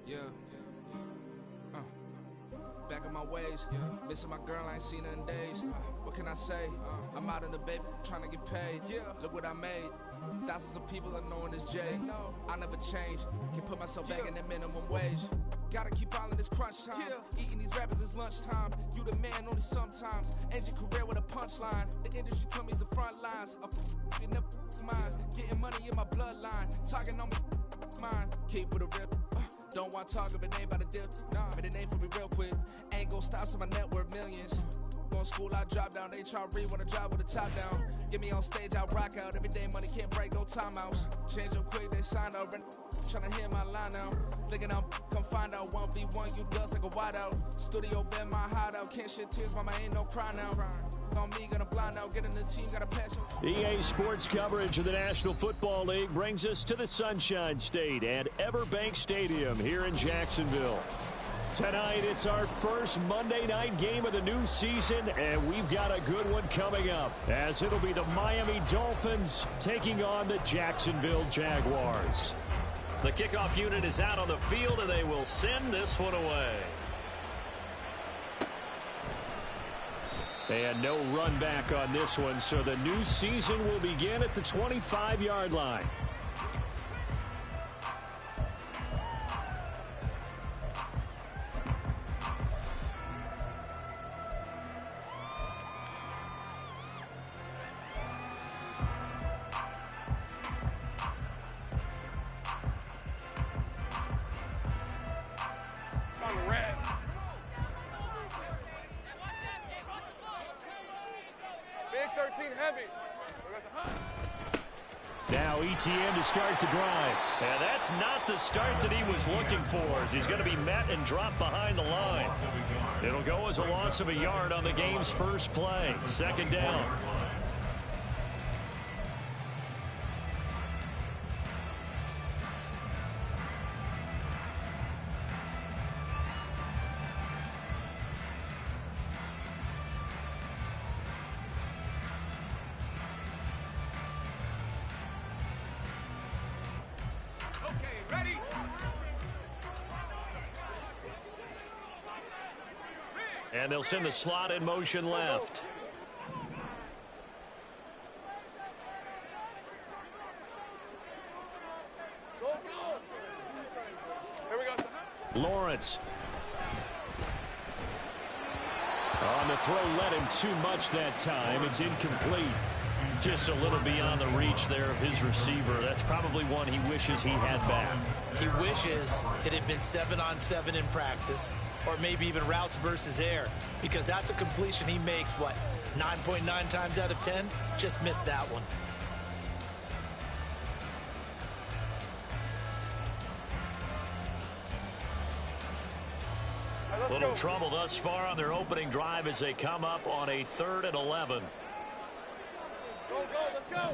Yeah. Back in my ways, missing my girl, I ain't seen her in days. What can I say? I'm out in the baby, trying to get paid. Look what I made. Thousands of people are knowing this Jay. I never change. Can put myself back in that minimum wage. Gotta keep all in this crunch time. Eating these rappers is lunchtime. You the man only sometimes. End your career with a punchline. The industry told me it's the front lines. You never mind. Getting money in my bloodline. Talking on me, mine. Keep with a real. Don't want to talk if it ain't about the deal. But it ain't for me real quick. Ain't gon' stop till my net worth millions. Going school, I drop down. HRE wanna drive with the top down. Get me on stage, I rock out. Every day money can't break, no timeouts. Change up quick, they sign up. Tryna hear my line now. Thinking I'm come find out 1v1, you dust like a wideout. Studio been my hideout. Can't shed tears, mama ain't no cry now. On me, gonna blind out. Get in the team, gotta pass you. EA Sports coverage of the National Football League brings us to the Sunshine State at Everbank Stadium here in Jacksonville. Tonight, it's our first Monday night game of the new season, and we've got a good one coming up, as it'll be the Miami Dolphins taking on the Jacksonville Jaguars. The kickoff unit is out on the field, and they will send this one away. And no run back on this one, so the new season will begin at the 25-yard line. Big 13 heavy. Now ETN to start the drive. And that's not the start that he was looking for, as he's going to be met and dropped behind the line. It'll go as a loss of a yard on the game's first play. Second down. And they'll send the slot in motion left. Here we go. Lawrence. On the throw, led him too much that time. It's incomplete. Just a little beyond the reach there of his receiver. That's probably one he wishes he had back. He wishes it had been 7-on-7 in practice, or maybe even routes versus air, because that's a completion he makes, 9.9 times out of 10? Just missed that one. A little trouble thus far on their opening drive as they come up on a 3rd and 11. Go, let's go.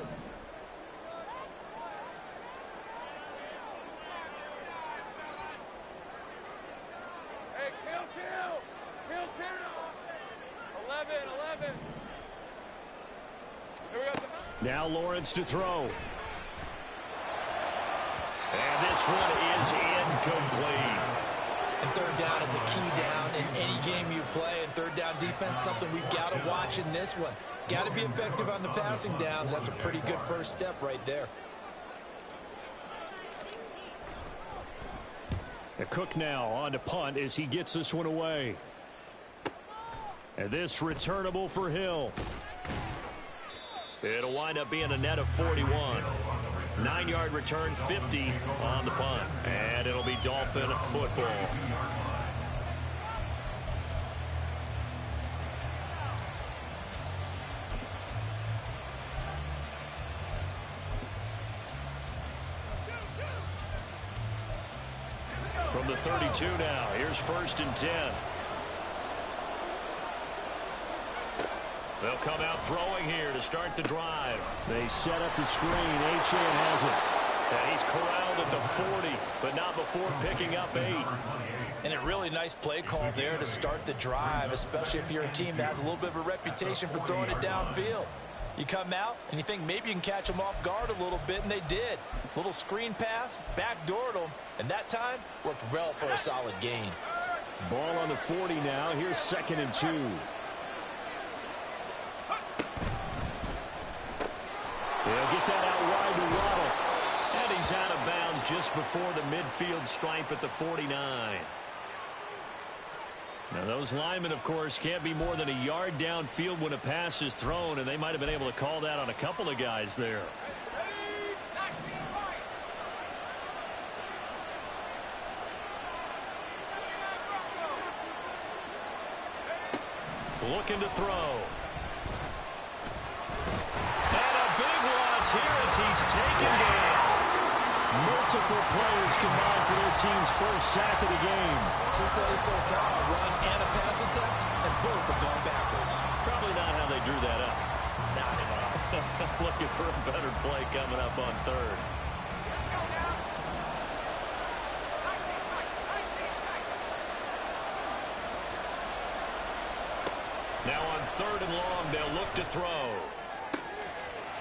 Hey, kill. 11. Here we go. Now Lawrence to throw. And this one is incomplete. And third down is a key down in any game you play. And third down defense, something we've got to watch in this one. Got to be effective on the passing downs. That's a pretty good first step right there. A Cook now on to punt as he gets this one away. And this returnable for Hill. It'll wind up being a net of 41. 9-yard return, 50 on the punt. And it'll be Dolphin football. From the 32 now, here's 1st and 10. They'll come out throwing here to start the drive. They set up the screen. Achane has it. And he's corralled at the 40, but not before picking up 8. And a really nice play call there to start the drive, especially if you're a team that has a little bit of a reputation for throwing it downfield. You come out and you think maybe you can catch them off guard a little bit, and they did. Little screen pass, backdoored them, and that time worked well for a solid gain. Ball on the 40 now. Here's 2nd and 2. They'll get that out wide to Waddle. And he's out of bounds just before the midfield stripe at the 49. Now, those linemen, of course, can't be more than a yard downfield when a pass is thrown, and they might have been able to call that on a couple of guys there. Looking to throw. And a big loss here as he's taken down. Multiple players combined for their team's first sack of the game. 2 plays so far, a run and a pass attempt, and both have gone backwards. Probably not how they drew that up. Not at all. Looking for a better play coming up on 3rd. Now on 3rd and long, they'll look to throw.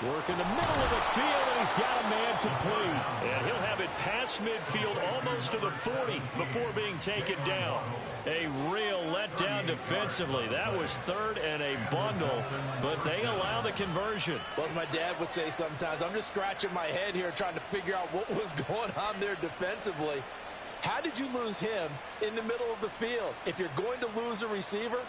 Work in the middle of the field, and he's got a man complete. And he'll have it past midfield almost to the 40 before being taken down. A real letdown defensively. That was 3rd and a bundle, but they allow the conversion. Well, as my dad would say sometimes, I'm just scratching my head here trying to figure out what was going on there defensively. How did you lose him in the middle of the field? If you're going to lose a receiver,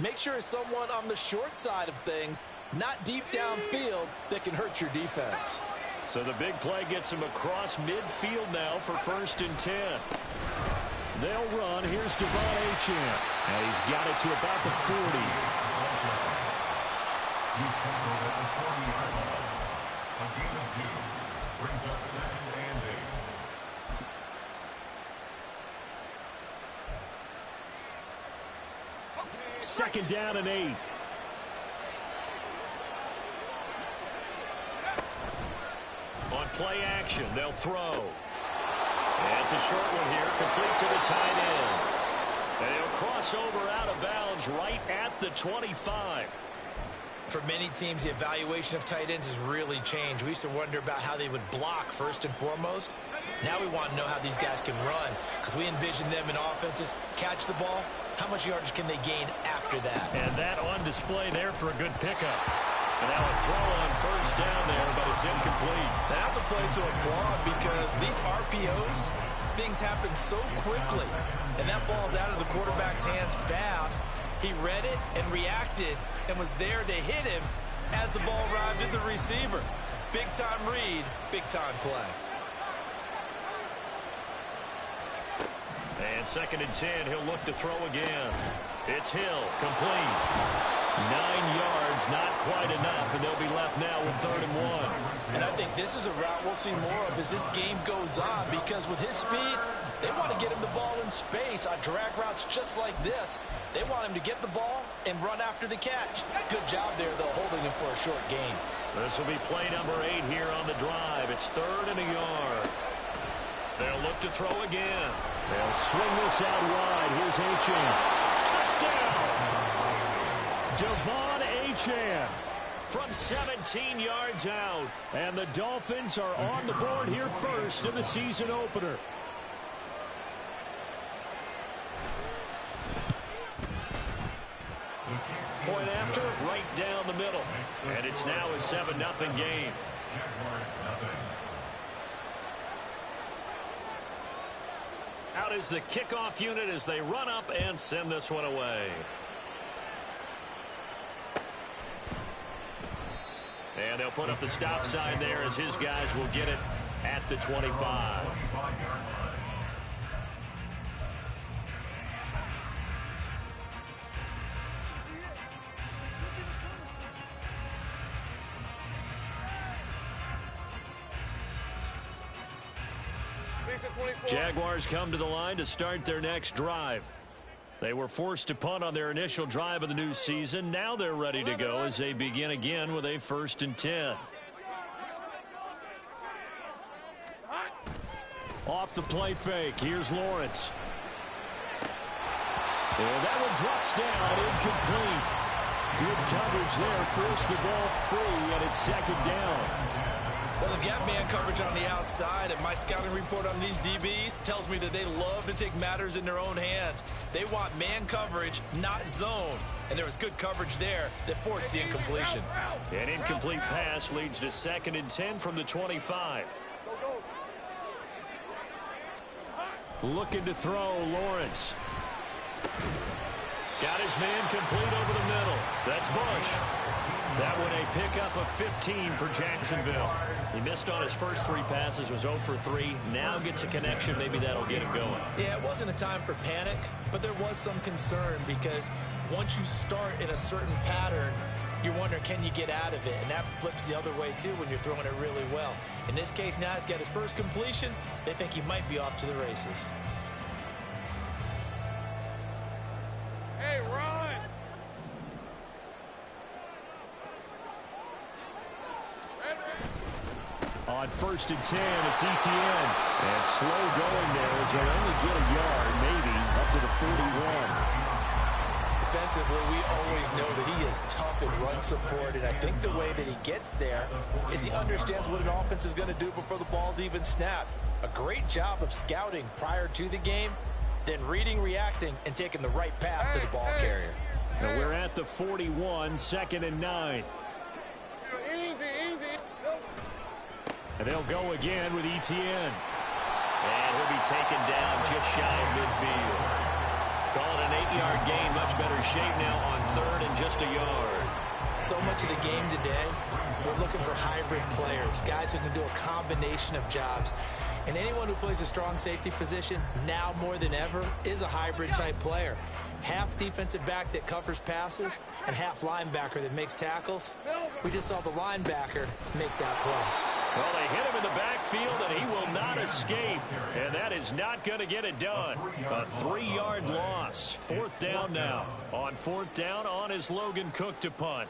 make sure it's someone on the short side of things, not deep downfield, that can hurt your defense. So the big play gets him across midfield now for 1st and 10. They'll run. Here's Devon Achane. And he's got it to about the 40. He's covered at the 40-yard line. A gain of 2 brings up 2nd and 8. 2nd down and 8. On play action, they'll throw. And it's a short one here, complete to the tight end. And he'll cross over out of bounds right at the 25. For many teams, the evaluation of tight ends has really changed. We used to wonder about how they would block first and foremost. Now we want to know how these guys can run, because we envision them in offenses catch the ball. How much yardage can they gain after that? And that on display there for a good pickup. And now a throw on 1st down there, but it's incomplete. That's a play to applaud, because these RPOs, things happen so quickly. And that ball's out of the quarterback's hands fast. He read it and reacted and was there to hit him as the ball arrived at the receiver. Big-time read, big-time play. And 2nd and 10, he'll look to throw again. It's Hill, complete. 9 yards, not quite enough, and they'll be left now with 3rd and 1. And I think this is a route we'll see more of as this game goes on, because with his speed, they want to get him the ball in space on drag routes just like this. They want him to get the ball and run after the catch. Good job there, though, holding him for a short gain. This will be play number 8 here on the drive. It's 3rd and a yard. They'll look to throw again. They'll swing this out wide. Here's Achane. Touchdown! Devon Achane from 17 yards out. And the Dolphins are on the board here first in the season opener. Point after, right down the middle. And it's now a 7-0 game. Out is the kickoff unit as they run up and send this one away. And they'll put up the stop sign there as his guys will get it at the 25. Jaguars come to the line to start their next drive. They were forced to punt on their initial drive of the new season. Now they're ready to go as they begin again with a 1st and 10. Off the play fake. Here's Lawrence. And that one drops down incomplete. Good coverage there. Forced the ball free, and it's second down. Well, they've got man coverage on the outside, and my scouting report on these DBs tells me that they love to take matters in their own hands. They want man coverage, not zone. And there was good coverage there that forced the incompletion. An incomplete pass leads to 2nd and 10 from the 25. Looking to throw, Lawrence. Got his man complete over the middle. That's Bush. That one a pickup of 15 for Jacksonville. He missed on his first 3 passes, was 0 for 3. Now gets a connection. Maybe that'll get him going. Yeah, it wasn't a time for panic, but there was some concern because once you start in a certain pattern, you're wondering, can you get out of it? And that flips the other way, too, when you're throwing it really well. In this case, now he's got his first completion. They think he might be off to the races. Hey, run! On 1st and 10, it's ETN. And slow going there as they'll only get a yard, maybe, up to the 41. Defensively, we always know that he is tough in run support, and I think the way that he gets there is he understands what an offense is going to do before the ball's even snapped. A great job of scouting prior to the game, then reading, reacting, and taking the right path to the ball carrier. And we're at the 41, 2nd and 9. Easy. And they'll go again with ETN. And he'll be taken down just shy of midfield. Call it an 8-yard gain. Much better shape now on 3rd and just a yard. So much of the game today, we're looking for hybrid players, guys who can do a combination of jobs. And anyone who plays a strong safety position, now more than ever, is a hybrid-type player. Half defensive back that covers passes and half linebacker that makes tackles. We just saw the linebacker make that play. Well, they hit him in the backfield, and he will not escape. And that is not going to get it done. A 3-yard loss. 4th down now. On 4th down, on is Logan Cook to punt.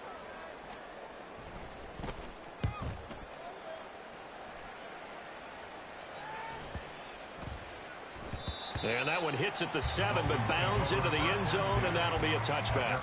And that one hits at the 7, but bounds into the end zone, and that'll be a touchback.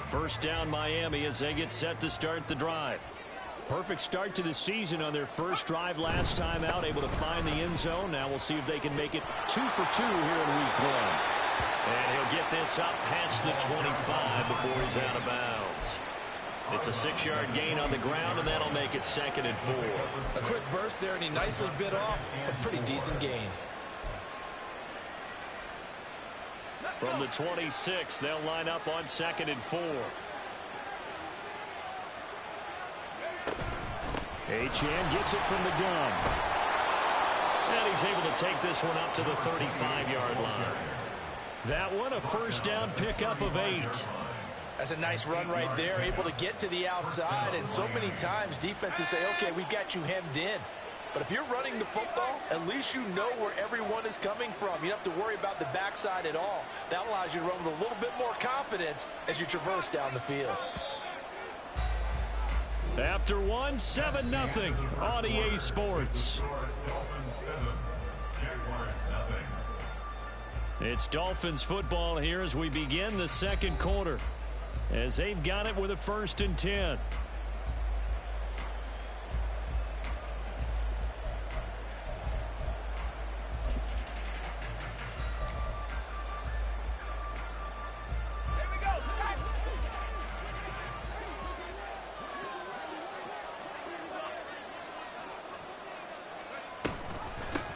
First down Miami as they get set to start the drive. Perfect start to the season on their first drive last time out, able to find the end zone. Now we'll see if they can make it 2 for 2 here in week 1. And he'll get this up past the 25 before he's out of bounds. It's a 6-yard gain on the ground, and that'll make it 2nd and 4. A quick burst there, and he nicely bit off a pretty decent gain. From the 26, they'll line up on 2nd and 4. Achane gets it from the gun. And he's able to take this one up to the 35-yard line. That one a first down pickup of 8. That's a nice run right there, able to get to the outside. And so many times defenses say, okay, we got you hemmed in. But if you're running the football, at least you know where everyone is coming from. You don't have to worry about the backside at all. That allows you to run with a little bit more confidence as you traverse down the field. After 1, 7-0 on EA Sports. It's Dolphins football here as we begin the second quarter, as they've got it with a 1st and 10.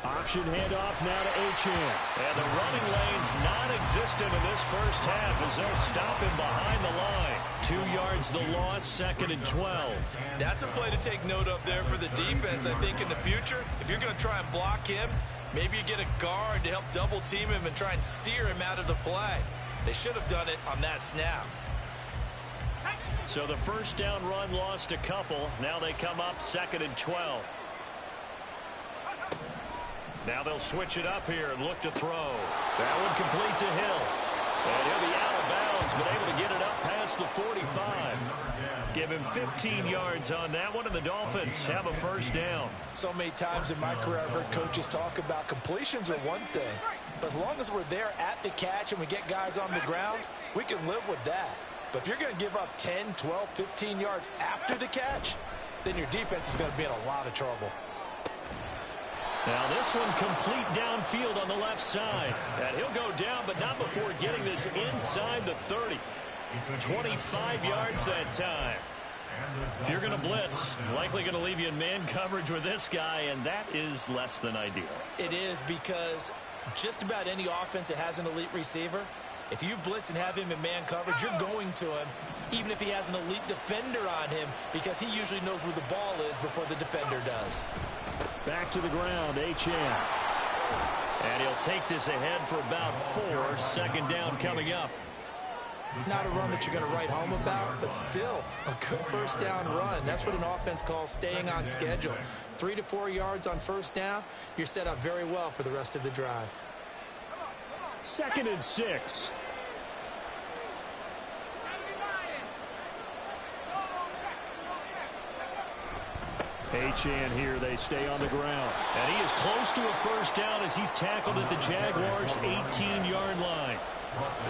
Option handoff now to Achane. And the running lane's non-existent in this first half as they'll stop him behind the line. 2 yards the loss, 2nd and 12. That's a play to take note of there for the defense. I think in the future, if you're going to try and block him, maybe you get a guard to help double team him and try and steer him out of the play. They should have done it on that snap. So the first down run lost a couple. Now they come up 2nd and 12. Now they'll switch it up here and look to throw. That one complete to Hill. And he'll be out of bounds, but able to get it up past the 45. Give him 15 yards on that one, and the Dolphins have a first down. So many times in my career, I've heard coaches talk about completions are one thing. But as long as we're there at the catch and we get guys on the ground, we can live with that. But if you're going to give up 10, 12, 15 yards after the catch, then your defense is going to be in a lot of trouble. Now this one complete downfield on the left side. And he'll go down, but not before getting this inside the 30. 25 yards that time. If you're going to blitz, likely going to leave you in man coverage with this guy, and that is less than ideal. It is, because just about any offense that has an elite receiver, if you blitz and have him in man coverage, you're going to him, even if he has an elite defender on him, because he usually knows where the ball is before the defender does. Back to the ground, Achane. And he'll take this ahead for about 4. 2nd down coming up. Not a run that you're going to write home about, but still a good first down run. That's what an offense calls staying on schedule. 3 to 4 yards on first down, you're set up very well for the rest of the drive. 2nd and 6. Achane here, they stay on the ground. And he is close to a first down as he's tackled at the Jaguars' 18-yard line.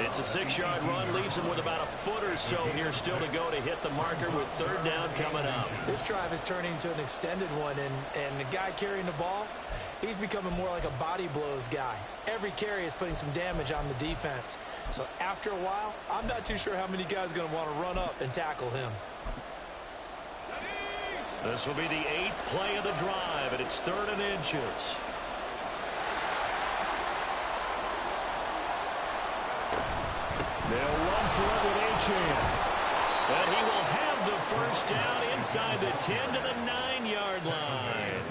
It's a 6-yard run, leaves him with about a foot or so here still to go to hit the marker with 3rd down coming up. This drive is turning into an extended one, and the guy carrying the ball, he's becoming more like a body blows guy. Every carry is putting some damage on the defense. So after a while, I'm not too sure how many guys are going to want to run up and tackle him. This will be the 8th play of the drive, and it's 3rd and inches. They'll run for it with Achane. And he will have the first down inside the 10 to the 9-yard line.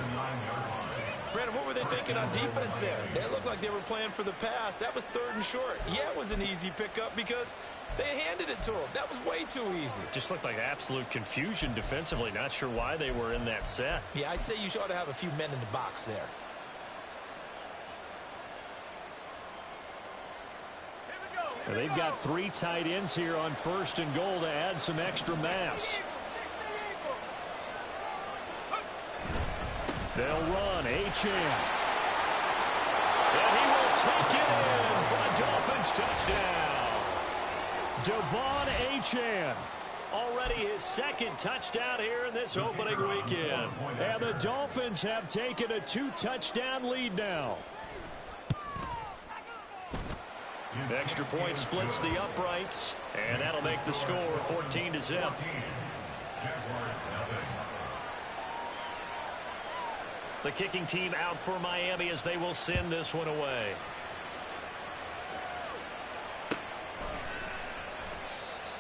Brandon, what were they thinking on defense there? They looked like they were playing for the pass. That was 3rd and short. Yeah, it was an easy pickup because they handed it to him. That was way too easy. Just looked like absolute confusion defensively. Not sure why they were in that set. Yeah, I'd say you ought to have a few men in the box there. Well, they've got 3 tight ends here on 1st and goal to add some extra mass. They'll run. Achane. And he will take it in for a Dolphins touchdown. Devon Achane. Already his second touchdown here in this opening weekend. And the Dolphins have taken a 2-touchdown lead now. Extra point splits the uprights, and that'll make the score 14-0. The kicking team out for Miami as they will send this one away.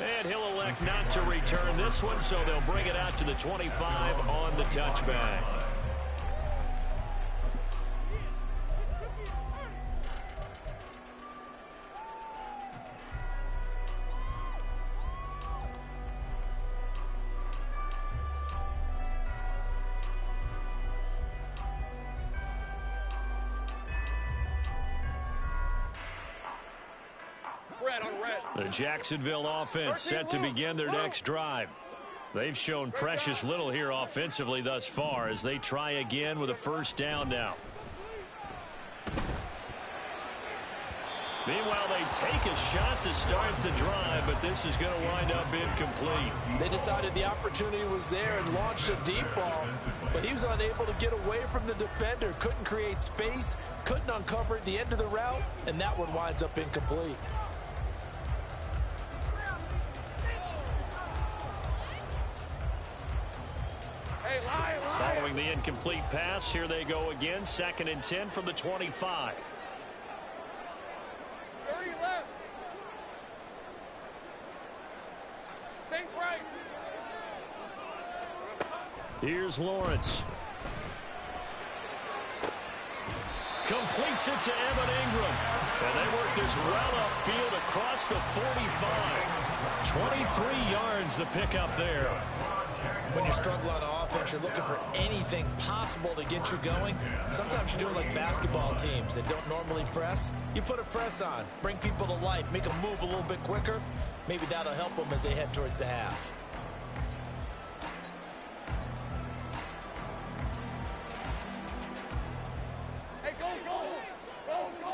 And he'll elect not to return this one, so they'll bring it out to the 25 on the touchback. The Jacksonville offense set to begin their next drive. They've shown precious little here offensively thus far as they try again with a first down now. Meanwhile, they take a shot to start the drive, but this is going to wind up incomplete. They decided the opportunity was there and launched a deep ball, but he was unable to get away from the defender, couldn't create space, couldn't uncover at the end of the route, and that one winds up incomplete. Following the incomplete pass, here they go again. 2nd and 10 from the 25. 30 left. Safe right. Here's Lawrence. Completes it to Evan Ingram. And they work this well upfield across the 45. 23 yards the pickup there. When you struggle on offense, you're looking for anything possible to get you going. Sometimes you do it like basketball teams that don't normally press. You put a press on, bring people to life, make them move a little bit quicker. Maybe that'll help them as they head towards the half. Hey, go, go, go, go.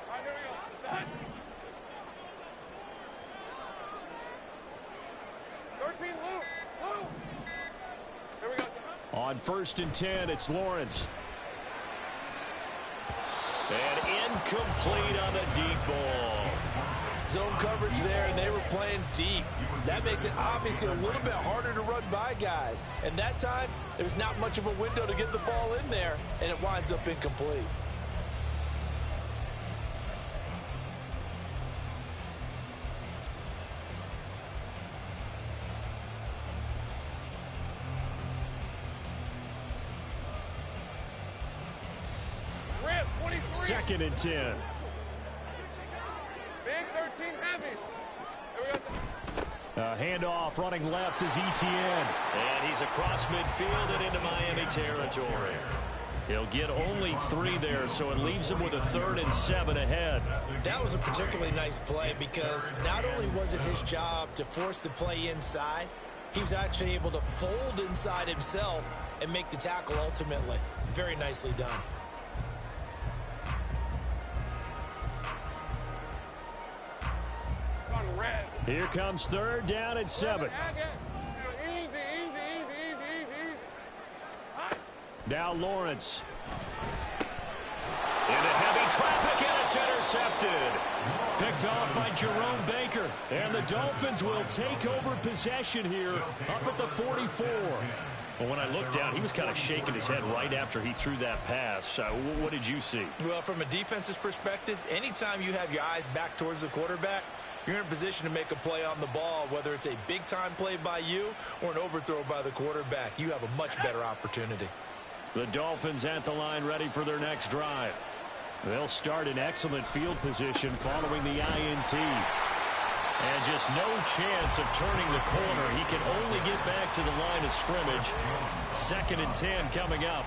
All right, here we go. Done. 13, Lou. Here we go. On 1st and 10, it's Lawrence. And incomplete on the deep ball. Zone coverage there, and they were playing deep. That makes it obviously a little bit harder to run by guys. And that time, there's not much of a window to get the ball in there, and it winds up incomplete. Rip, 23. 2nd and 10. Big 13 heavy. Here we go. Handoff running left is Etienne. And he's across midfield and into Miami territory. He'll get only 3 there, so it leaves him with a 3rd and 7 ahead. That was a particularly nice play because not only was it his job to force the play inside, he was actually able to fold inside himself and make the tackle ultimately. Very nicely done. On red. Here comes 3rd down and 7. Easy, easy, easy, easy, easy. Hot. Now Lawrence. Into heavy traffic, and it's intercepted. Picked off by Jerome Baker. And the Dolphins will take over possession here up at the 44. Well, when I looked down, he was kind of shaking his head right after he threw that pass. What did you see? Well, from a defense's perspective, anytime you have your eyes back towards the quarterback, you're in a position to make a play on the ball, whether it's a big-time play by you or an overthrow by the quarterback. You have a much better opportunity. The Dolphins at the line ready for their next drive. They'll start in excellent field position following the INT. And just no chance of turning the corner. He can only get back to the line of scrimmage. 2nd and 10 coming up.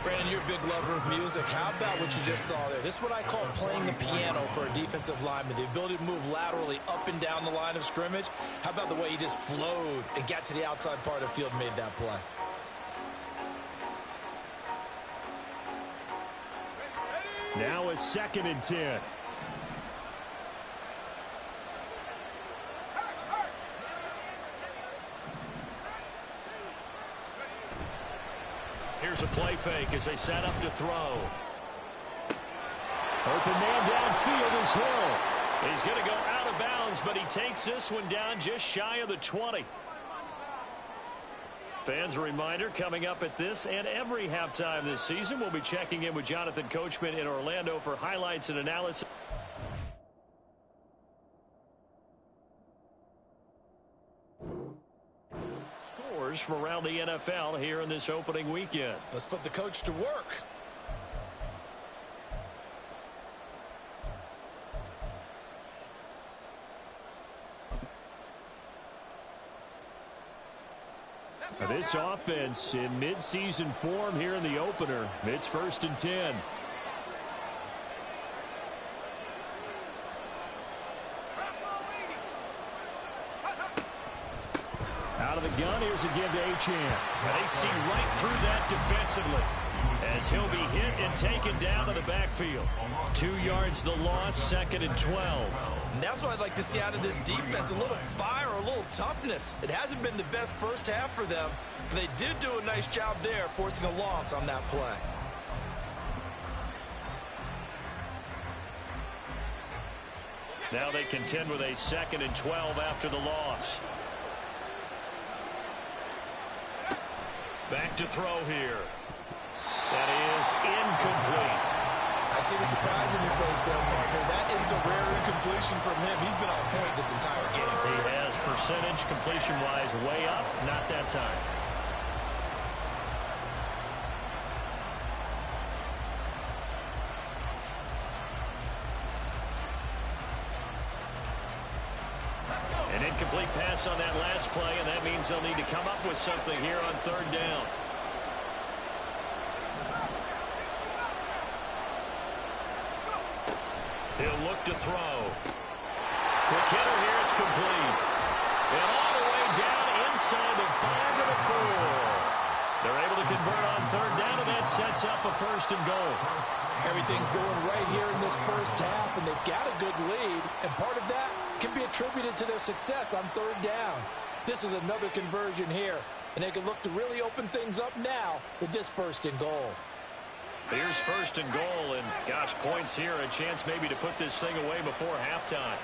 Brandon, you're a big lover of music. How about what you just saw there? This is what I call playing the piano for a defensive lineman. The ability to move laterally up and down the line of scrimmage. How about the way he just flowed and got to the outside part of the field and made that play? Now a 2nd and 10. Here's a play fake as they set up to throw. Open man downfield is Hill. He's going to go out of bounds, but he takes this one down just shy of the 20. Fans, a reminder, coming up at this and every halftime this season, we'll be checking in with Jonathan Coachman in Orlando for highlights and analysis. Scores from around the NFL here in this opening weekend. Let's put the coach to work. This offense in midseason form here in the opener. It's 1st and 10. Out of the gun, here's again to Achane. They see right through that defensively as he'll be hit and taken down to the backfield. 2 yards the loss, 2nd and 12. And that's what I'd like to see out of this defense, a little fire, a little toughness. It hasn't been the best first half for them, but they did do a nice job there, forcing a loss on that play. Now they contend with a 2nd and 12 after the loss. Back to throw here. That is incomplete. I see the surprise in your face there, partner. That is a rare incompletion from him. He's been on point this entire game. He has percentage completion-wise way up. Not that time. An incomplete pass on that last play, and that means they'll need to come up with something here on 3rd down. He'll look to throw. Quick hitter here, it's complete. And all the way down inside the 5 to the 4. They're able to convert on 3rd down, and that sets up a 1st and goal. Everything's going right here in this first half, and they've got a good lead, and part of that can be attributed to their success on 3rd downs. This is another conversion here, and they can look to really open things up now with this 1st and goal. Here's 1st and goal, and gosh, points here, a chance maybe to put this thing away before halftime.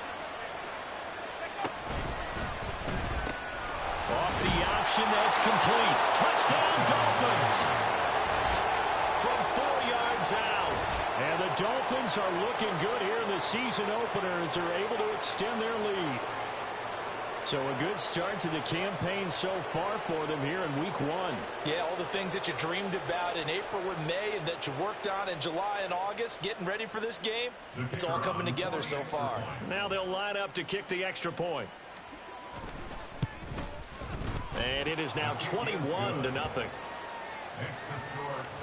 Off the option, that's complete. Touchdown, Dolphins! From 4 yards out. And the Dolphins are looking good here in the season opener as they're able to extend their lead. So a good start to the campaign so far for them here in week 1. Yeah, all the things that you dreamed about in April and May and that you worked on in July and August, getting ready for this game, it's all coming together so far. Now they'll line up to kick the extra point. And it is now 21-0. Next to score,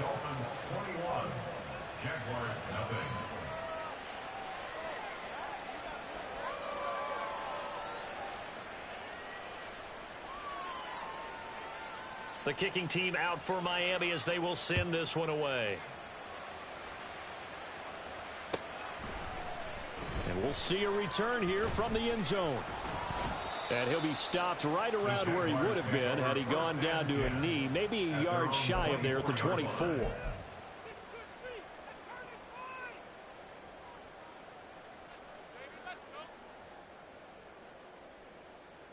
Dolphins 21, Jaguars nothing. The kicking team out for Miami as they will send this one away. And we'll see a return here from the end zone. And he'll be stopped right around where he would have been had he gone down to a knee, maybe a yard shy of there at the 24. All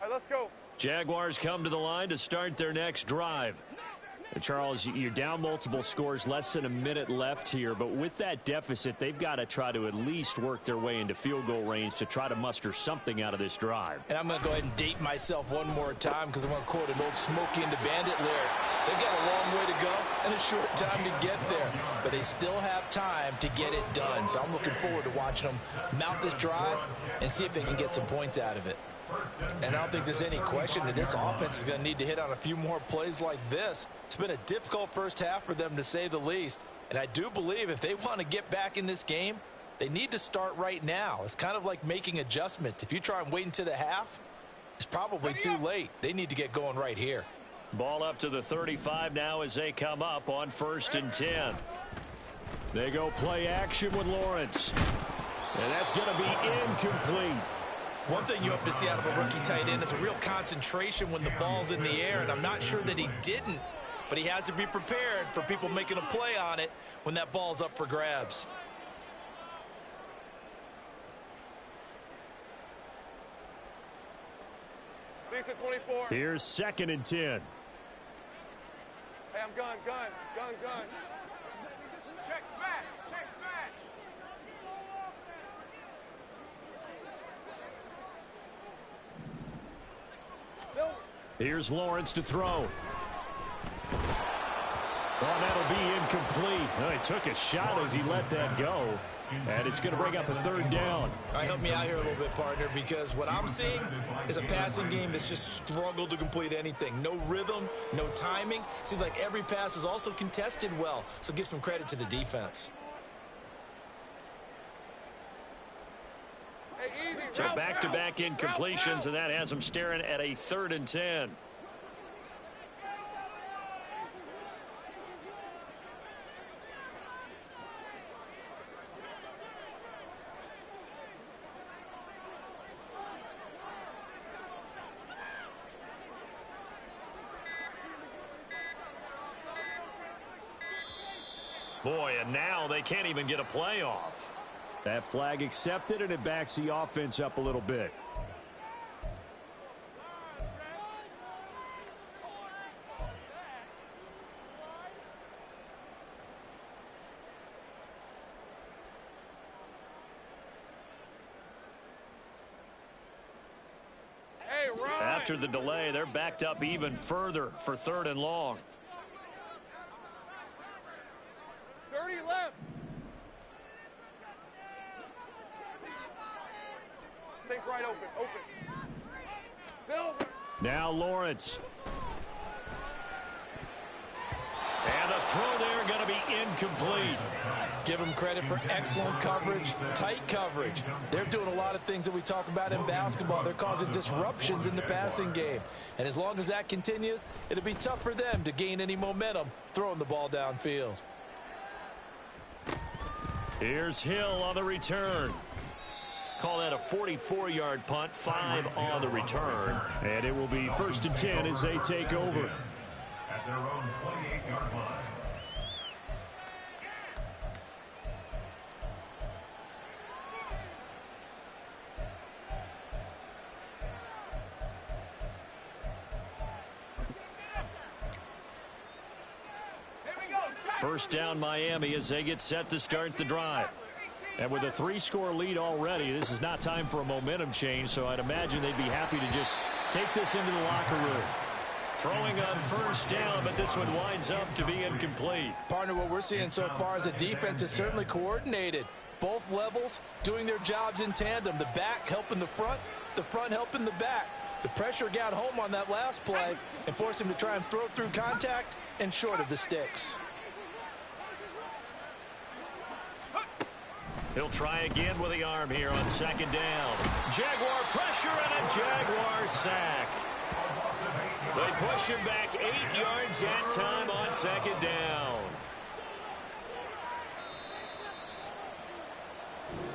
right, let's go. Jaguars come to the line to start their next drive. And Charles, you're down multiple scores, less than a minute left here, but with that deficit, they've got to try to at least work their way into field goal range to try to muster something out of this drive. And I'm going to go ahead and date myself one more time because I'm going to quote an old Smokey and the Bandit lyric. They've got a long way to go and a short time to get there, but they still have time to get it done. So I'm looking forward to watching them mount this drive and see if they can get some points out of it. And I don't think there's any question that this offense is going to need to hit on a few more plays like this. It's been a difficult first half for them, to say the least. And I do believe if they want to get back in this game, they need to start right now. It's kind of like making adjustments. If you try and wait until the half, it's probably too late. They need to get going right here. Ball up to the 35 now as they come up on 1st and 10. They go play action with Lawrence. And that's going to be incomplete. One thing you hope to see out of a rookie tight end is a real concentration when the ball's in the air, and I'm not sure that he didn't, but he has to be prepared for people making a play on it when that ball's up for grabs. Lisa 24. Here's 2nd and 10. Hey, I'm gun. Check smash. Here's Lawrence to throw. Oh, that'll be incomplete. Oh, he took a shot as he let that go. And it's going to bring up a 3rd down. All right, help me out here a little bit, partner, because what I'm seeing is a passing game that's just struggled to complete anything. No rhythm, no timing. Seems like every pass is also contested well, so give some credit to the defense. So back-to-back incompletions, and that has them staring at a 3rd and 10. Boy, and now they can't even get a play off. That flag accepted, and it backs the offense up a little bit. Hey, Ryan. After the delay, they're backed up even further for 3rd and long. 30 left. Take right open. Silver. Now Lawrence. And the throw there going to be incomplete. Give them credit for excellent coverage, tight coverage. They're doing a lot of things that we talk about in basketball. They're causing disruptions in the passing game. And as long as that continues, it'll be tough for them to gain any momentum throwing the ball downfield. Here's Hill on the return. Call that a 44-yard punt, 5 on the return. And it will be 1st and 10 as they take over. At their own 28-yard line. First down Miami as they get set to start the drive. And with a 3-score lead already, this is not time for a momentum change, so I'd imagine they'd be happy to just take this into the locker room. Throwing on first down, but this one winds up to be incomplete. Partner, what we're seeing so far is a defense is certainly coordinated. Both levels doing their jobs in tandem. The back helping the front helping the back. The pressure got home on that last play and forced him to try and throw through contact and short of the sticks. He'll try again with the arm here on 2nd down. Jaguar pressure and a Jaguar sack. They push him back 8 yards that time on 2nd down.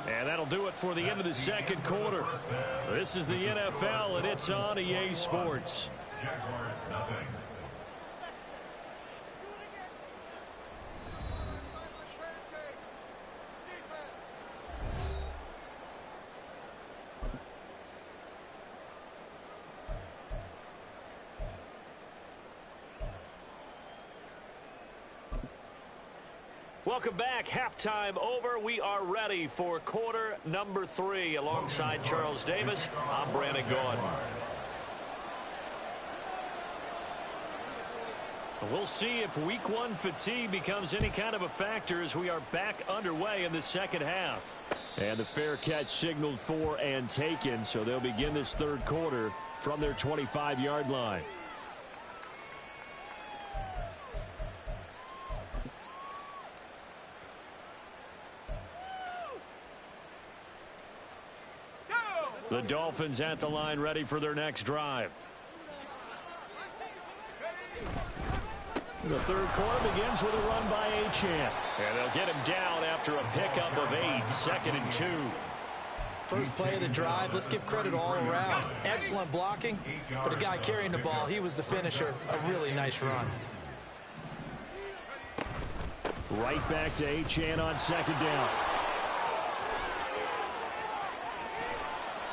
And that'll do it for the end of the 2nd quarter. This is the NFL, and it's on EA Sports. Jaguars nothing. Welcome back. Halftime over. We are ready for quarter number 3. Alongside Charles Davis, I'm Brandon Gaudin. We'll see if week 1 fatigue becomes any kind of a factor as we are back underway in the 2nd half. And the fair catch signaled for and taken, so they'll begin this 3rd quarter from their 25-yard line. The Dolphins at the line, ready for their next drive. The third quarter begins with a run by Achane. And they'll get him down after a pickup of 8, 2nd and 2. First play of the drive, let's give credit all around. Excellent blocking, but the guy carrying the ball, he was the finisher. A really nice run. Right back to Achane on 2nd down.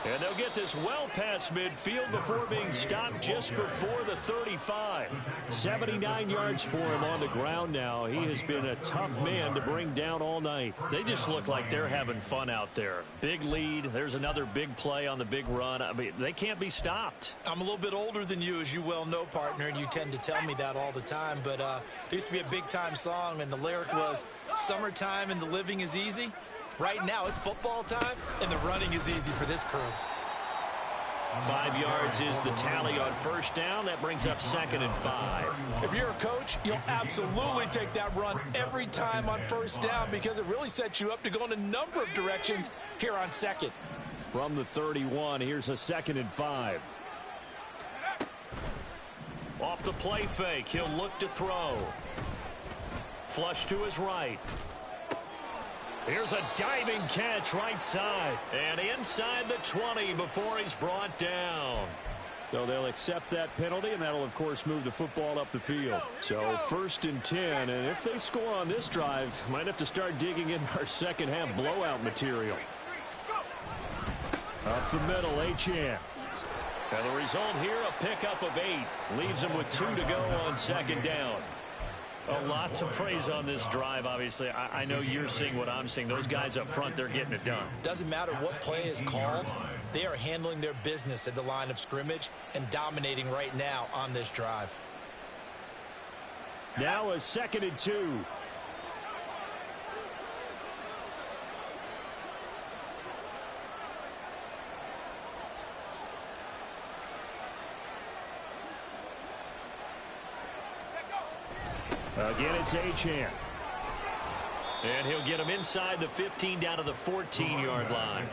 And they'll get this well past midfield before being stopped just before the 35. 79 yards for him on the ground now. He has been a tough man to bring down all night. They just look like they're having fun out there. Big lead. There's another big play on the big run. I mean, they can't be stopped. I'm a little bit older than you, as you well know, partner, and you tend to tell me that all the time. But there used to be a big-time song, and the lyric was, "Summertime and the living is easy." Right now, it's football time, and the running is easy for this crew. 5 yards is the tally on first down. That brings up 2nd and 5. If you're a coach, you'll absolutely take that run every time on first down because it really sets you up to go in a number of directions here on 2nd. From the 31, here's a 2nd and 5. Off the play fake, he'll look to throw. Flush to his right. Here's a diving catch right side. And inside the 20 before he's brought down. So they'll accept that penalty, and that'll, of course, move the football up the field. So 1st and 10, and if they score on this drive, might have to start digging in our second-half blowout material. Up the middle, Achane. And the result here, a pickup of 8. Leaves him with 2 to go on 2nd down. A lot to praise on this drive, obviously. I know you're seeing what I'm seeing. Those guys up front, they're getting it done. Doesn't matter what play is called. They are handling their business at the line of scrimmage and dominating right now on this drive. Now a 2nd and 2. Again, it's Achane. And he'll get him inside the 15 down to the 14-yard line.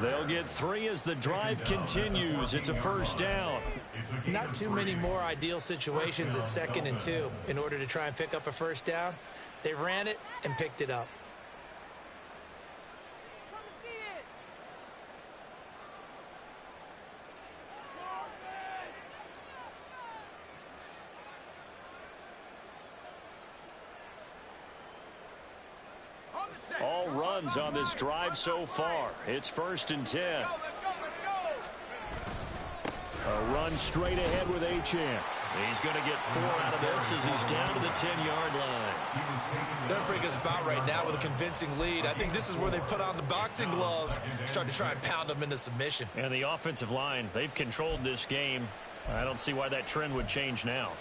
They'll get 3 as the drive continues. It's a first down. Not too many more ideal situations at 2nd and 2 in order to try and pick up a first down. They ran it and picked it up. All runs on this drive so far. It's 1st and 10. A run straight ahead with Achane. He's going to get 4 out of this as he's down to the 10-yard line. They're in a pretty good spot right now with a convincing lead. I think this is where they put on the boxing gloves, start to try and pound them into submission. And the offensive line, they've controlled this game. I don't see why that trend would change now.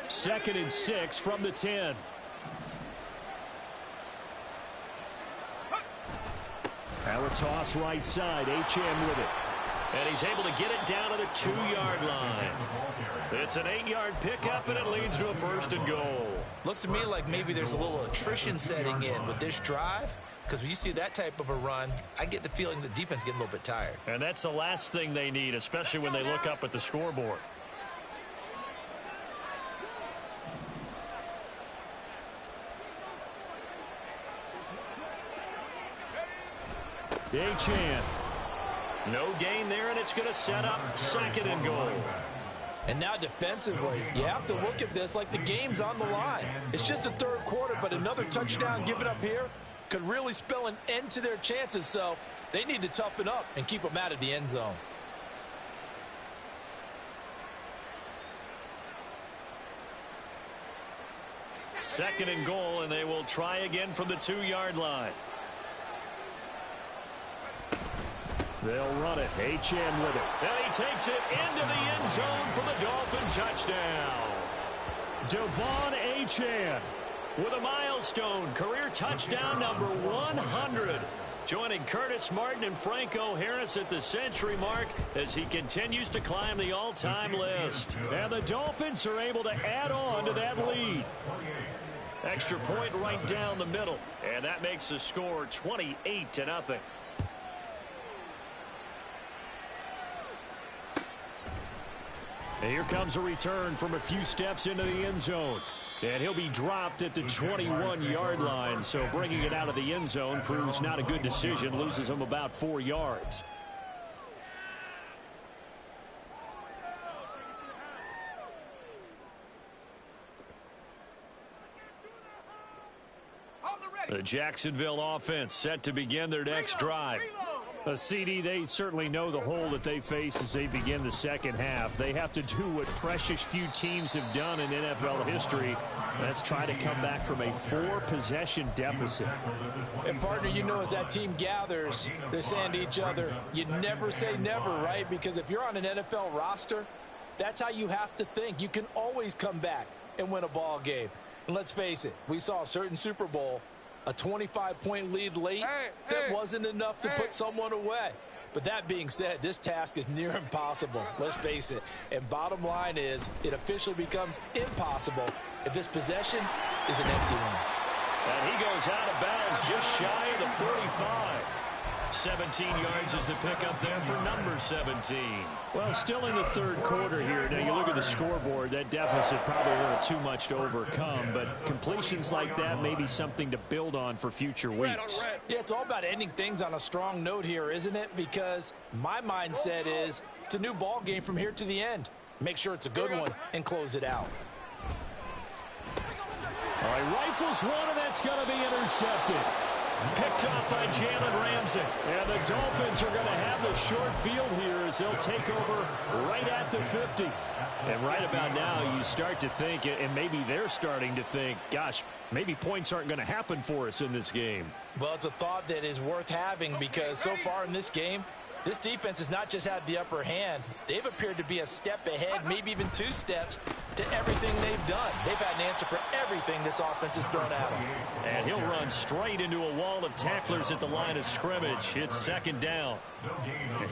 Second and 6 from the 10. Now a toss right side. Achane with it. And he's able to get it down to the 2-yard line. It's an 8-yard pickup, and it leads to a 1st and goal. Looks to me like maybe there's a little attrition setting in with this drive, because when you see that type of a run, I get the feeling the defense getting a little bit tired. And that's the last thing they need, especially when they look up at the scoreboard. Achane. No gain there, and it's going to set up 2nd and goal. And now defensively, you have to look at this like the game's on the line. It's just the 3rd quarter, but another touchdown given up here could really spell an end to their chances, so they need to toughen up and keep them out of the end zone. Second and goal, and they will try again from the 2-yard line. They'll run it. Achane with it. And he takes it into the end zone for the Dolphin touchdown. Devon Achane with a milestone career touchdown number 100. Joining Curtis Martin and Franco Harris at the century mark as he continues to climb the all-time list. And the Dolphins are able to add on to that lead. Extra point right down the middle. And that makes the score 28-0. And here comes a return from a few steps into the end zone. And he'll be dropped at the 21-yard line. So bringing it out of the end zone proves not a good decision. Loses him about 4 yards. The Jacksonville offense set to begin their next drive. A CD, they certainly know the hole that they face as they begin the second half. They have to do what precious few teams have done in NFL history. That's try to come back from a 4-possession deficit. And, partner, you know, as that team gathers, they're saying to each other, you never say never, right? Because if you're on an NFL roster, that's how you have to think. You can always come back and win a ball game. And let's face it, we saw a certain Super Bowl, a 25-point lead late, that wasn't enough to put someone away. But that being said, this task is near impossible. Let's face it. And bottom line is, it officially becomes impossible if this possession is an empty one. And he goes out of bounds just shy of the 45. 17 yards is the pickup there for number 17. Well, still in the third quarter here. Now, you look at the scoreboard, that deficit probably a little too much to overcome, but completions like that may be something to build on for future weeks. Yeah, it's all about ending things on a strong note here, isn't it? Because my mindset is it's a new ball game from here to the end. Make sure it's a good one and close it out. All right, rifles one, and that's going to be intercepted. Picked off by Jalen Ramsey. And the Dolphins are going to have the short field here as they'll take over right at the 50. And right about now, you start to think, and maybe they're starting to think, gosh, maybe points aren't going to happen for us in this game. Well, it's a thought that is worth having because so far in this game, this defense has not just had the upper hand. They've appeared to be a step ahead, maybe even 2 steps to everything they've done. They've had an answer for everything this offense has thrown at them. And he'll run straight into a wall of tacklers at the line of scrimmage. It's second down.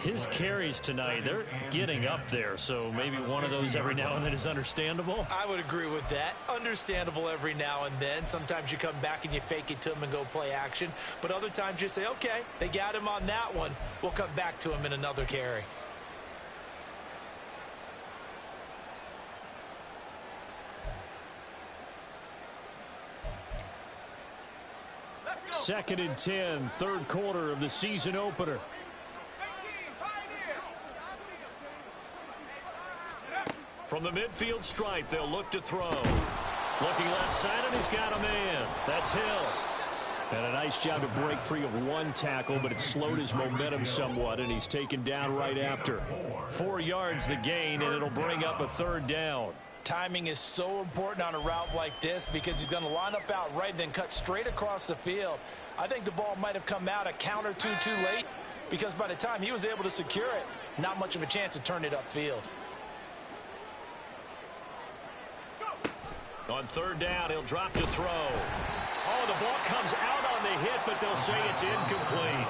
His carries tonight, they're getting up there, so maybe one of those every now and then is understandable. I would agree with that. Understandable every now and then. Sometimes you come back and you fake it to him and go play action. But other times you say, okay, they got him on that one. We'll come back to him in another carry. Second and 10, third quarter of the season opener. From the midfield stripe, they'll look to throw. Looking left side, and he's got a man. That's Hill. And a nice job to break free of one tackle, but it slowed his momentum somewhat, and he's taken down right after. 4 yards the gain, and it'll bring up a third down. Timing is so important on a route like this because he's going to line up out right and then cut straight across the field. I think the ball might have come out a count or two too late because by the time he was able to secure it, not much of a chance to turn it upfield. On third down, he'll drop to throw. Oh, the ball comes out on the hit, but they'll say it's incomplete.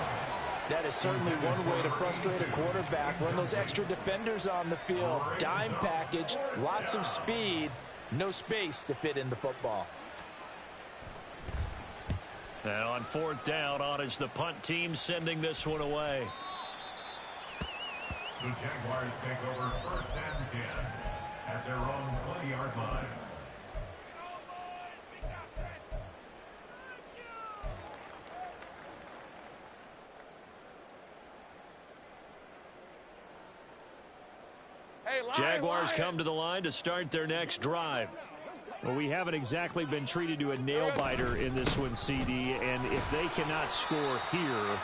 That is certainly one way to frustrate a quarterback. Run those extra defenders on the field. Dime package, lots of speed, no space to fit in the football. And on fourth down, on is the punt team sending this one away. The Jaguars take over first and 10 at their own 20-yard line. Jaguars come to the line to start their next drive. Well, we haven't exactly been treated to a nail-biter in this one, CD, and if they cannot score here,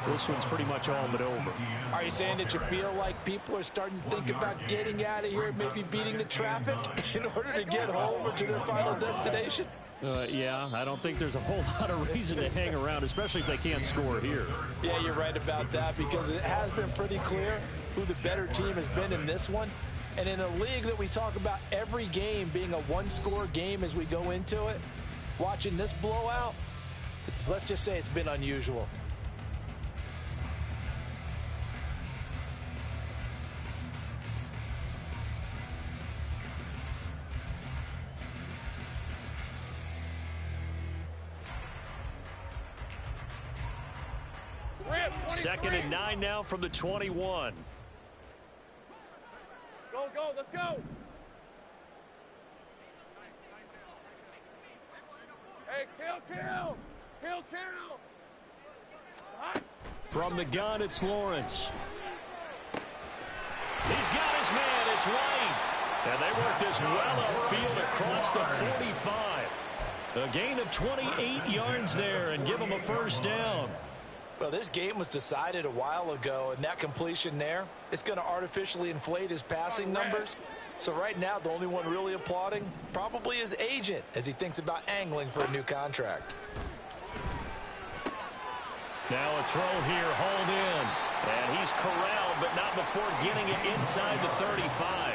this one's pretty much all but over. Are you saying that you feel like people are starting to think about getting out of here, maybe beating the traffic in order to get home or to their final destination? Yeah, I don't think there's a whole lot of reason to hang around, especially if they can't score here. Yeah, you're right about that because it has been pretty clear who the better team has been in this one. And in a league that we talk about every game being a one-score game as we go into it, watching this blowout, let's just say it's been unusual. Second and 9 now from the 21. Go, Go, go, let's go. Hey, kill. From the gun, it's Lawrence. He's got his man. It's White. And they work this well upfield across the 45. A gain of 28 yards there and give him a first down. Well, this game was decided a while ago, and that completion there, it's going to artificially inflate his passing numbers. So right now, the only one really applauding probably his agent as he thinks about angling for a new contract. Now a throw here, hauled in. And he's corralled, but not before getting it inside the 35.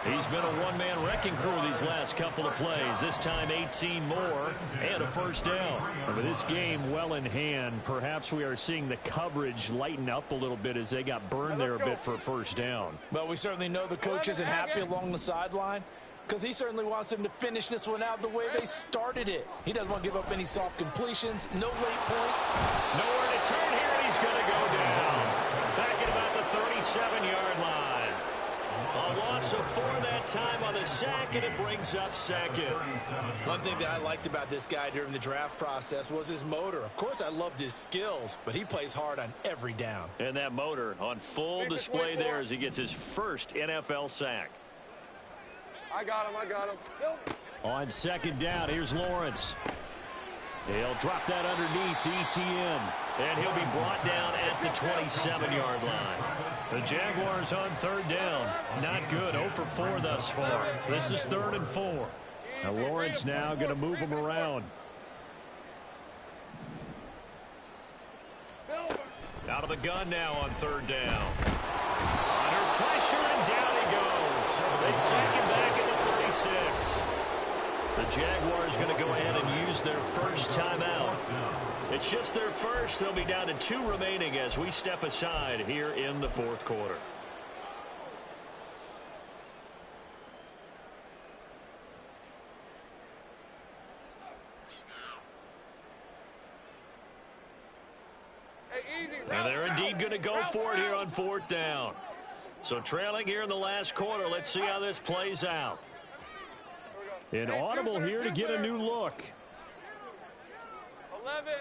He's been a one-man wrecking crew these last couple of plays. This time 18 more and a first down. And with this game well in hand, perhaps we are seeing the coverage lighten up a little bit as they got burned there a bit for a first down. Well, we certainly know the coach isn't happy along the sideline because he certainly wants them to finish this one out the way they started it. He doesn't want to give up any soft completions, no late points. Nowhere to turn here, and he's going to go down. Back at about the 37-yard line. A loss of 4 that time on the sack, and it brings up second. One thing that I liked about this guy during the draft process was his motor. Of course, I loved his skills, but he plays hard on every down. And that motor on full display there as he gets his first NFL sack. I got him. On second down, here's Lawrence. He'll drop that underneath to ETN. And he'll be brought down at the 27-yard line. The Jaguars on third down. Not good. 0 for 4 thus far. This is 3rd and 4. Now Lawrence now going to move him around. Out of the gun now on third down. Under pressure, and down he goes. They sack him back at the 36. The Jaguars going to go ahead and use their first timeout. It's just their first. They'll be down to 2 remaining as we step aside here in the fourth quarter. And they're indeed going to go for it here on 4th down. So trailing here in the last quarter. Let's see how this plays out. An audible here to get a new look. 11.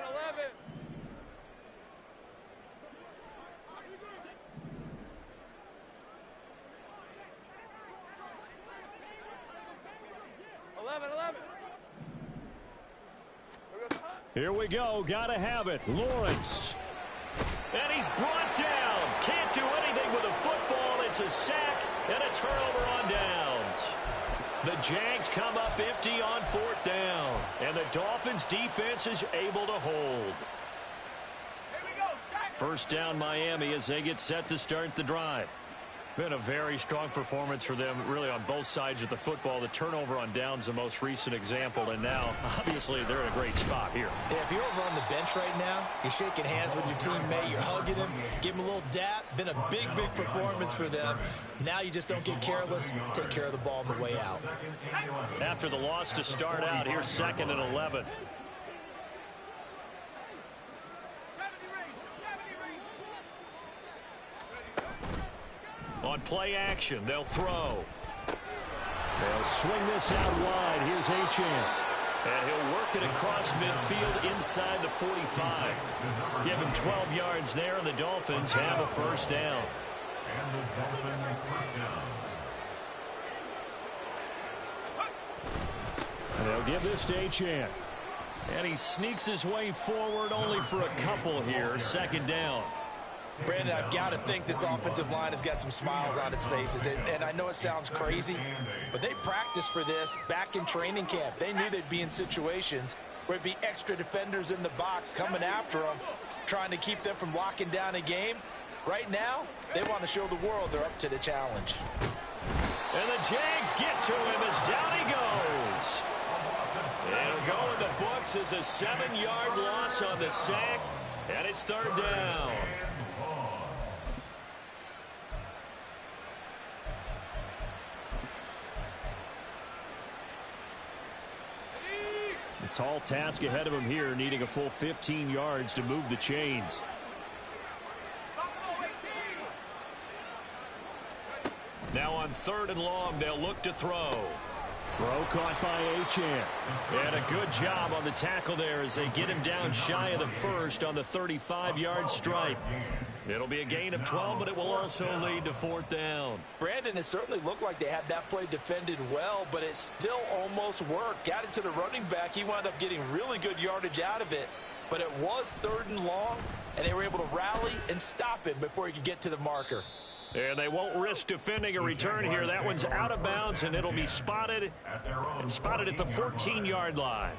11. Here we go. Gotta have it. Lawrence. And he's brought down. Can't do anything with the football. It's a sack and a turnover on downs. The Jags come up empty on 4th down. And the Dolphins defense is able to hold. First down Miami as they get set to start the drive. Been a very strong performance for them really on both sides of the football. The turnover on downs the most recent example, and now obviously they're in a great spot here. Yeah, if you're over on the bench right now, you're shaking hands with your teammate, you're hugging him, give him a little dap. Been a big performance for them. Now you just don't get careless, take care of the ball on the way out. After the loss to start out, here's 2nd and 11. On play action, they'll throw. They'll swing this out wide. Here's Achane. And he'll work it across midfield inside the 45. Give him 12 yards there, and the Dolphins have a first down. And they'll give this to Achane. And he sneaks his way forward only for a couple here. 2nd down. Brandon, I've got to think this offensive line has got some smiles on its faces. And I know it sounds crazy, but they practiced for this back in training camp. They knew they'd be in situations where it'd be extra defenders in the box coming after them, trying to keep them from locking down a game. Right now, they want to show the world they're up to the challenge. And the Jags get to him as down he goes. It'll go in the books as a 7-yard loss on the sack, and it's 3rd down. Tall task ahead of him here, needing a full 15 yards to move the chains. Now on 3rd and long, they'll look to throw. Throw caught by Achane. And a good job on the tackle there as they get him down shy of the first on the 35-yard stripe. It'll be a gain of 12, but it will also lead to 4th down. Brandon, it certainly looked like they had that play defended well, but it still almost worked. Got it to the running back. He wound up getting really good yardage out of it, but it was 3rd and long, and they were able to rally and stop him before he could get to the marker. And they won't risk defending a return here. That one's out of bounds, and it'll be spotted at the 14-yard line.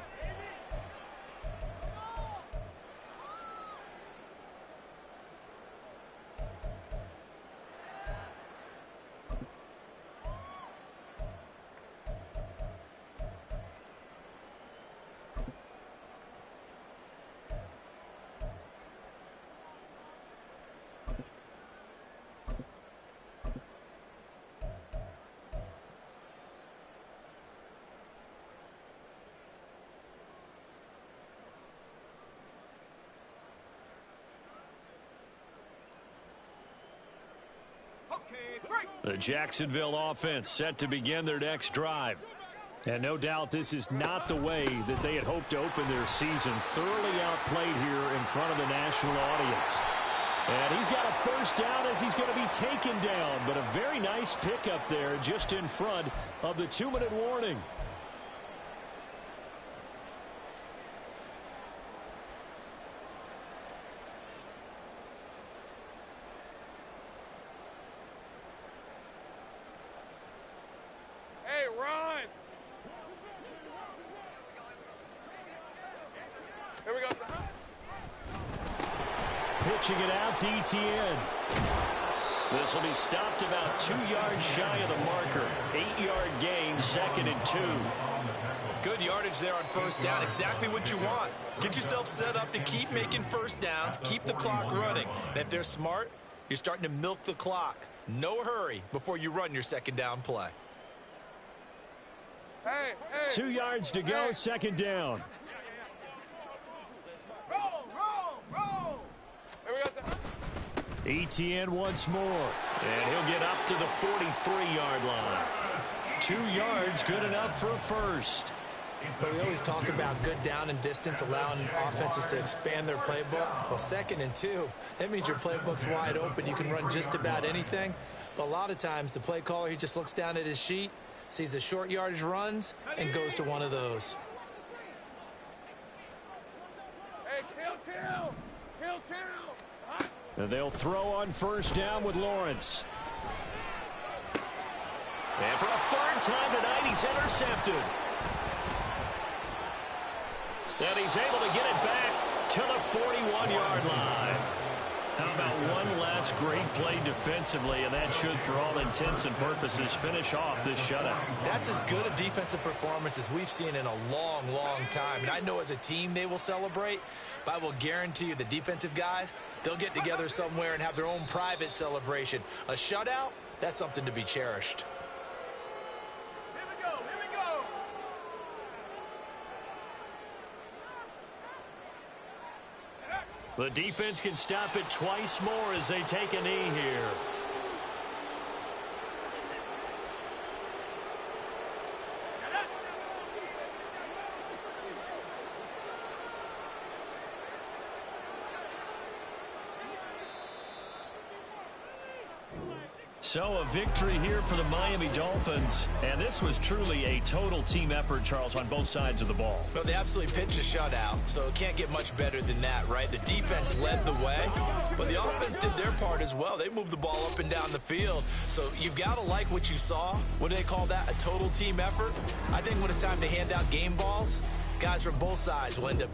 The Jacksonville offense set to begin their next drive. And no doubt this is not the way that they had hoped to open their season. Thoroughly outplayed here in front of the national audience. And he's got a first down as he's going to be taken down. But a very nice pickup there just in front of the 2-minute warning. Hey, run! Here we go. Pitching it out to Etienne. This will be stopped about 2 yards shy of the marker. 8-yard gain, 2nd and 2. Good yardage there on first down. Exactly what you want. Get yourself set up to keep making first downs, keep the clock running. And if they're smart, you're starting to milk the clock. No hurry before you run your second down play. Hey, hey. 2 yards to go, second down. Roll! Here we go. Etienne once more. And he'll get up to the 43-yard line. 2 yards, good enough for a first. But we always talk about good down and distance, allowing offenses to expand their playbook. Well, 2nd and 2, that means your playbook's wide open. You can run just about anything. But a lot of times, the play caller, he just looks down at his sheet, sees the short yardage runs, and goes to one of those. Hey, kill! And they'll throw on first down with Lawrence. And for a 3rd time tonight, he's intercepted. And he's able to get it back to the 41-yard line. How about one last great play defensively, and that should, for all intents and purposes, finish off this shutout. That's as good a defensive performance as we've seen in a long, long time. And I know as a team they will celebrate, but I will guarantee you the defensive guys, they'll get together somewhere and have their own private celebration. A shutout, that's something to be cherished. Here we go! The defense can stop it twice more as they take a knee here. So a victory here for the Miami Dolphins. And this was truly a total team effort, Charles, on both sides of the ball. Well, they absolutely pitched a shutout, so it can't get much better than that, right? The defense led the way, but the offense did their part as well. They moved the ball up and down the field. So you've got to like what you saw. What do they call that? A total team effort? I think when it's time to hand out game balls, guys from both sides will end up